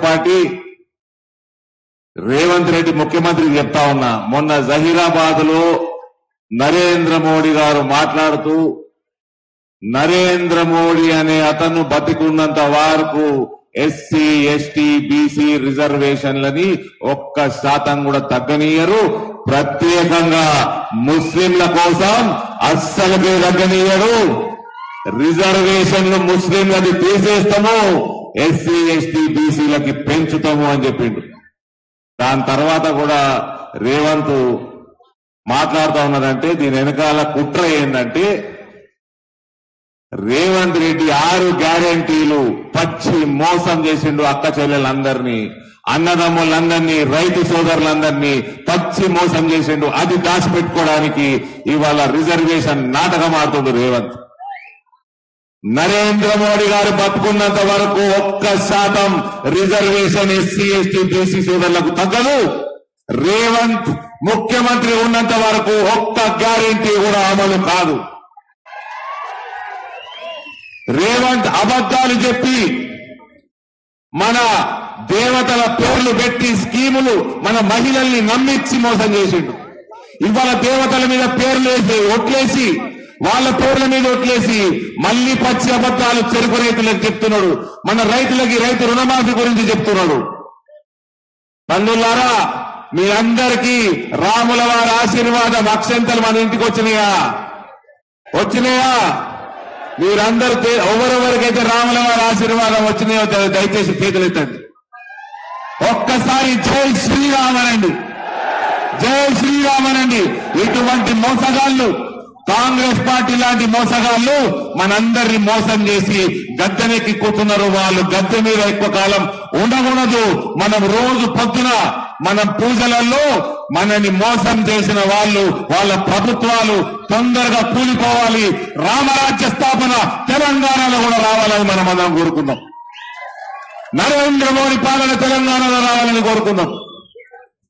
Party Revanth Reddy ముఖ్యమంత్రికి చెప్తా ఉన్నా, మొన్న జహీరాబాద్ లో నరేంద్ర మోడీ గారు మాట్లాడుతూ నరేంద్ర మోడీ అనే అతను బతికున్నంత వరకు ఎస్సీ ఎస్టీ బీసీ రిజర్వేషన్లని 1% కూడా తగ్గనీయరు, ప్రత్యేకంగా ముస్లింల కోసం అస్సలుకే తగ్గనీయరు, రిజర్వేషన్లు ముస్లింలది తీసేస్తాము, ఎస్సీ ఎస్టీ బీసీలకి పెంచుతాము అని చెప్పిండు. దాని తర్వాత కూడా రేవంత్ మాట్లాడుతూ ఉన్నారంటే దీని వెనకాల కుట్ర ఏంటంటే రేవంత్ రెడ్డి 6 గ్యారెంటీలు పచ్చి మోసం చేసిండు. అక్క చెల్లెలందరినీ, అన్నదమ్ములందరినీ, రైతు సోదరులందరినీ పచ్చి మోసం చేసిండు. అది దాచిపెట్టుకోవడానికి ఇవాళ రిజర్వేషన్ నాటకం ఆడుతుండు రేవంత్. నరేంద్ర మోడీ గారు బతుకున్నంత వరకు 1% రిజర్వేషన్ ఎస్సీ ఎస్టీ బీసీ సోదరులకు తగ్గదు. రేవంత్ ముఖ్యమంత్రి ఉన్నంత వరకు 1 గ్యారెంటీ కూడా అమలు కాదు. రేవంత్ అబద్ధాలు చెప్పి మన దేవతల పేర్లు పెట్టి స్కీములు మన మహిళల్ని నమ్మించి మోసం చేసిండు. ఇవాళ దేవతల మీద పేర్లు వేసి ఒట్లేసి వాళ్ళ పేర్ల మీద ఒట్లేసి మళ్లీ పచ్చి అబద్ధాలు చెరుకు రైతులకు చెప్తున్నాడు. మన రైతులకి రైతు రుణమాఫీ గురించి చెప్తున్నాడు. తండ్రులారా, మీరందరికీ రాముల వారి ఆశీర్వాదం అక్షంతలు మన ఇంటికి వచ్చినాయా? మీరందరూ ఎవరెవరికైతే రాముల వారి ఆశీర్వాదం వచ్చినాయో దయచేసి చేతులెత్తండి. ఒక్కసారి జై శ్రీరామనండి, జై శ్రీరామనండి. ఇటువంటి మోసగాళ్ళు, కాంగ్రెస్ పార్టీ లాంటి మోసగాళ్ళు మనందరినీ మోసం చేసి గద్దెనెక్కి కూతున్నారు. వాళ్ళు గద్దె మీద ఎక్కువ కాలం ఉండకూడదు. మనం రోజు పొద్దున మనం పూజలలో మనని మోసం చేసిన వాళ్ళు, వాళ్ళ ప్రభుత్వాలు తొందరగా కూలిపోవాలి. రామరాజ్య స్థాపన తెలంగాణలో కూడా రావాలని మనం అందరం కోరుకుందాం. నరేంద్ర మోడీ పాలన తెలంగాణలో రావాలని కోరుకుందాం.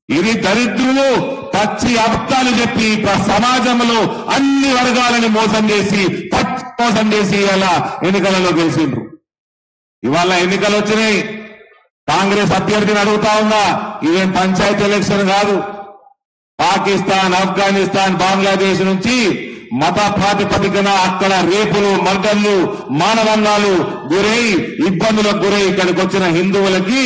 ఇది దరిద్రులు పచ్చి అబద్ధాలు చెప్పి సమాజంలో అన్ని వర్గాలని మోసం చేసి ఇలా ఎన్నికలలో గెలిచిండ్రు. ఇవాళ ఎన్నికలు వచ్చినాయి. కాంగ్రెస్ అభ్యర్థిని అడుగుతా ఉన్నా, ఇదేం పంచాయతీ ఎలక్షన్ కాదు. పాకిస్తాన్, ఆఫ్ఘనిస్తాన్, బంగ్లాదేశ్ నుంచి మత ప్రాతిపదికన అక్కడ రేపులు, మర్డర్లు, మానవంగాలు గురై ఇబ్బందులకు గురై ఇక్కడికి వచ్చిన హిందువులకి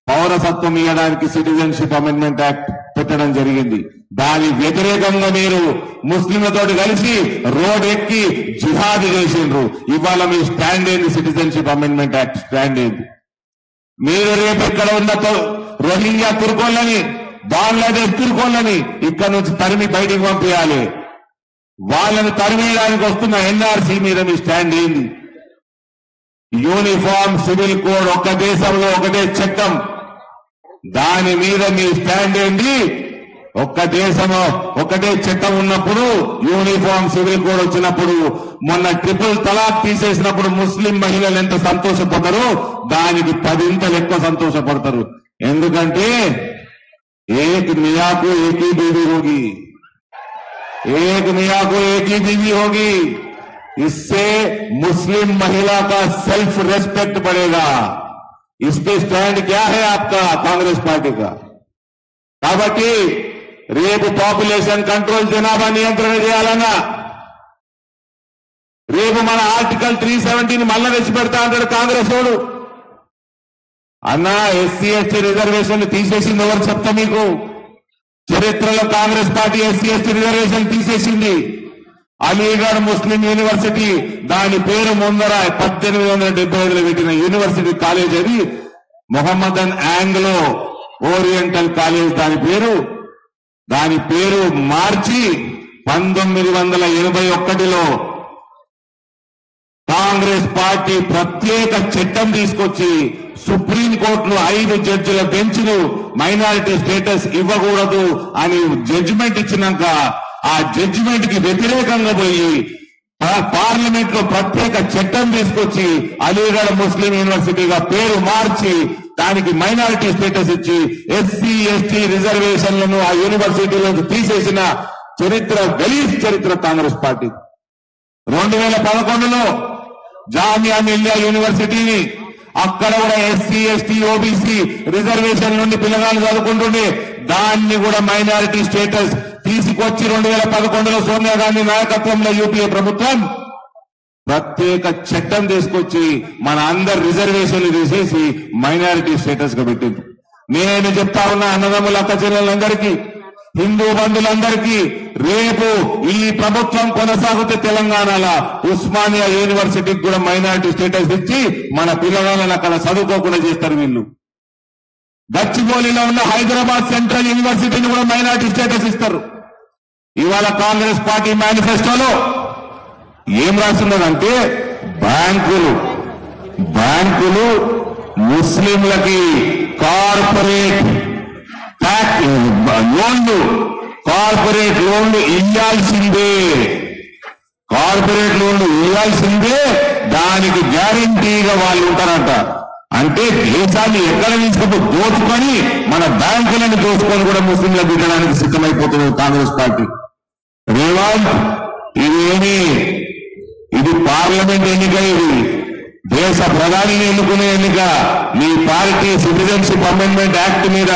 పౌరసత్వం ఇవ్వడానికి సిటిజన్షిప్ అమెండ్మెంట్ యాక్ట్ పెట్టడం జరిగింది. దాని వ్యతిరేకంగా మీరు ముస్లింలతో కలిసి రోడ్ ఎక్కి జిహాద్ చేసిండ్రు. ఇవాళ మీ స్టాండ్ ఏంది? సిటిజన్షిప్ అమెండ్మెంట్ యాక్ట్ స్టాండ్ ఏంది? మీరు రేపు ఇక్కడ ఉన్న రోహింగ్యా తుర్కోళ్ళని, బంగ్లాదేశ్ తుర్కోళ్ళని ఇక్కడ నుంచి తరిమి బయటికి పంపించాలి. వాళ్ళని తరిమేయడానికి వస్తున్న ఎన్ఆర్సీ మీద మీ స్టాండ్ ఏంది? యూనిఫామ్ సివిల్ కోడ్, ఒక్క దేశంలో ఒకటే చట్టం, దాని మీద మీ స్టాండ్ ఏంటి? ఒక్క దేశంలో ఒకటే చట్టం ఉన్నప్పుడు, యూనిఫామ్ సివిల్ కోడ్ వచ్చినప్పుడు, మొన్న ట్రిపుల్ తలాక్ తీసేసినప్పుడు ముస్లిం మహిళలు ఎంత సంతోషపడతారో దానికి 10 ఎక్కువ సంతోషపడతారు. ఎందుకంటే ఏక్ మియాకు ఏకీ బీవీ హోगी, एक मियाँ को एक ही बीवी होगी. इससे मुस्लिम महिला का सेल्फ रेस्पेक्ट बढ़ेगा. इस पे स्टैंड क्या है आपका कांग्रेस पार्टी का? కాబట్టి రేపు పాపులేషన్ కంట్రోల్, జనాభా నియంత్రణ చేయాలన్నా రేపు మన ఆర్టికల్ 370 మళ్ళా తెచ్చి పెడతా అంటాడు కాంగ్రెస్ వాడు. అన్నా, ఎస్సీ ఎస్టీ రిజర్వేషన్ తీసేసింది ఎవరు చెప్తా మీకు? చరిత్రలో Congress party SC ST reservation తీసేసింది. అలీగఢ్ ముస్లిం యూనివర్సిటీ, దాని పేరు ముందర 1875లో పెట్టిన యూనివర్సిటీ కాలేజ్ అది మొహమ్మదన్ ఆంగ్లో ఓరియంటల్ కాలేజ్ దాని పేరు మార్చి 1981లో కాంగ్రెస్ పార్టీ ప్రత్యేక చట్టం తీసుకొచ్చి సుప్రీంకోర్టులో 5 జడ్జిల బెంచ్లు మైనారిటీ స్టేటస్ ఇవ్వకూడదు అని జడ్జిమెంట్ ఇచ్చినాక ఆ జడ్జిమెంట్ కి వ్యతిరేకంగా పోయి పార్లమెంట్ లో ప్రత్యేక చట్టం తీసుకొచ్చి అలీగఢ్ ముస్లిం యూనివర్సిటీగా పేరు మార్చి దానికి మైనారిటీ స్టేటస్ ఇచ్చి ఎస్సీ ఎస్టీ రిజర్వేషన్లను ఆ యూనివర్సిటీలోకి తీసేసిన చరిత్ర, గలీజ్ చరిత్ర కాంగ్రెస్ పార్టీ. 2011లో జామియా మిలియా యూనివర్సిటీని అక్కడ కూడా ఎస్సీ ఎస్టీ ఓబీసీ రిజర్వేషన్ నుండి పిల్లగాళ్ళు చదువుకుంటుండే దాన్ని కూడా మైనారిటీ స్టేటస్ తీసుకొచ్చి 2011లో సోనియా గాంధీ నాయకత్వంలో యూపీఏ ప్రభుత్వం ప్రత్యేక చట్టం తీసుకొచ్చి మన అందరి రిజర్వేషన్లు తీసేసి మైనారిటీ స్టేటస్ గా పెట్టింది. నేను చెప్తా ఉన్నా అన్నదమ్ముల అక్క చెల్లెలందరికీ, హిందూ బంధువులందరికీ, రేపు ఈ ప్రభుత్వం కొనసాగితే తెలంగాణలో ఉస్మానియా యూనివర్సిటీకి కూడా మైనారిటీ స్టేటస్ ఇచ్చి మన పిల్లగాళ్ళని అక్కడ చదువుకోకుండా చేస్తారు వీళ్ళు. గచ్చిబౌలిలో ఉన్న హైదరాబాద్ సెంట్రల్ యూనివర్సిటీని కూడా మైనారిటీ స్టేటస్ ఇస్తారు. ఇవాళ కాంగ్రెస్ పార్టీ మేనిఫెస్టోలో ఏం రాస్తున్నదంటే బ్యాంకులు ముస్లింలకి కార్పొరేట్ లోన్లు ఇవ్వాల్సిందే, దానికి గ్యారంటీగా వాళ్ళు ఉంటారంట. అంటే దేశాన్ని ఎక్కడ తీసుకుంటూ దోచుకొని మన బ్యాంకులను దోచుకొని కూడా ముస్లింలకు పెట్టడానికి సిద్ధమైపోతుంది కాంగ్రెస్ పార్టీ. రేవంత్, ఇది పార్లమెంట్ ఎన్నిక, ఇది దేశ ప్రధానిని ఎన్నుకునే ఎన్నిక. మీ పార్టీ సిటిజన్షిప్ అమెండ్మెంట్ యాక్ట్ మీద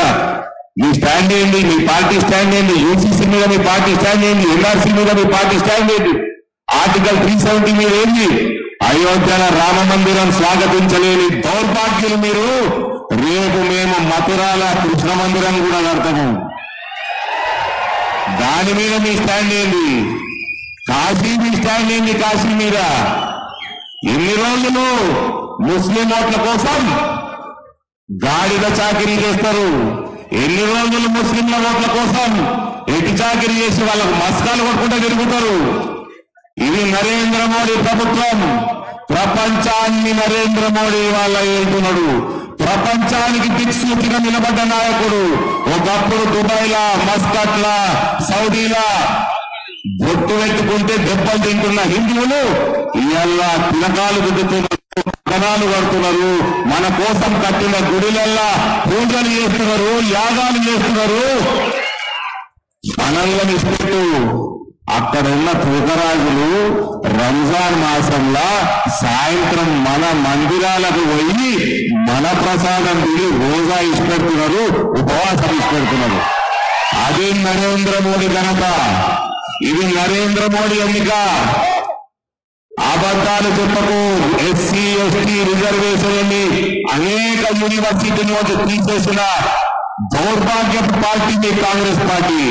మీ స్టాండ్ ఏంటి? మీ పార్టీ స్టాండ్ ఏంటి? యూసీసీ మీద మీ పార్టీ స్టాండ్ ఏంటి? ఎన్ఆర్సీ మీద మీ పార్టీ స్టాండ్ ఏంటి? ఆర్టికల్ 370 మీద ఏంటి? అయోధ్యల రామ మందిరం స్వాగతించలేని దౌర్భాగ్యులు మీరు. రేపు మేము మథురాల కృష్ణ మందిరం కూడా కడతాము. దాని మీద మీ స్టాండ్ ఏంటి? కాశీ మీ స్టాండ్ ఏంటి? కాశీ మీద ఎన్ని రోజులు ముస్లిం ఓట్ల కోసం గాడిద చాకిరీ చేస్తారు? ఎన్ని రోజులు ముస్లింల ఓట్ల కోసం ఎటు చాకిరీ చేసి వాళ్ళకు మస్కాలు కొట్టుకుంటూ తిరుగుతారు? ఇది నరేంద్ర మోడీ ప్రభుత్వం. ప్రపంచాన్ని నరేంద్ర మోడీ వాళ్ళ వెళ్తున్నాడు. ప్రపంచానికి దిక్సూచిగా నిలబడ్డ నాయకుడు. ఒకప్పుడు దుబాయ్లా, మస్కట్లా, సౌదీలా బొట్టు పెట్టుకుంటే దెబ్బలు తింటున్న హిందువులు ఇవాళ తిలకాలు దిద్దుతున్నారు, కణాలు కడుతున్నారు. మన కోసం కట్టిన గుడిలల్లా పూజలు చేస్తున్నారు, యాగాలు చేస్తున్నారు. మనల్ని ఇస్తూ అక్కడ ఉన్న తుకరాజులు రంజాన్ మాసంలో సాయంత్రం మన మందిరాలకు పోయి మన ప్రసాదం తిని రోజా ఇష్టపెడుతున్నారు, ఉపవాసం ఇష్టపెడుతున్నారు. అది నరేంద్ర మోడీ ఘనత. ఇది నరేంద్ర మోడీ ఎన్నిక. అబద్ధాలు చెప్పకు. ఎస్సీ ఎస్టీ రిజర్వేషన్ అనేక యూనివర్సిటీల నుంచి తీసేసిన దౌర్భాగ్య పార్టీ మీ కాంగ్రెస్ పార్టీ.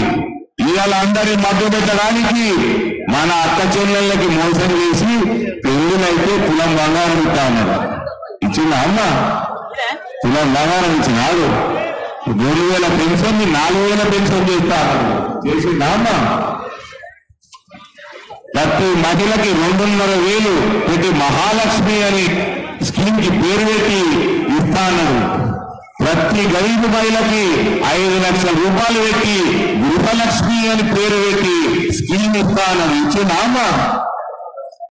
ఇవాళ అందరినీ మధ్య పెట్టడానికి మన అక్క చెల్లెళ్ళకి మోసం చేసి పెళ్లినైతే తులం బంగారం ఇస్తా అన్నారు. ఇచ్చిందా అమ్మ? తులం బంగారం ఇచ్చినాడు. 2000 పెన్షన్ 4000 పెన్షన్ చేసిందా అమ్మ? ప్రతి మహిళకి 2,500,000 పెట్టి మహాలక్ష్మి అని స్కీమ్ కి పేరు పెట్టి ఇస్తా అన్నాడు. ప్రతి గరీబు మహిళకి 5 లక్షల రూపాయలు పెట్టి గృహలక్ష్మి అని పేరు పెట్టి స్కీమ్ ఇస్తా అన్నాడు. ఇచ్చిందా అమ్మ?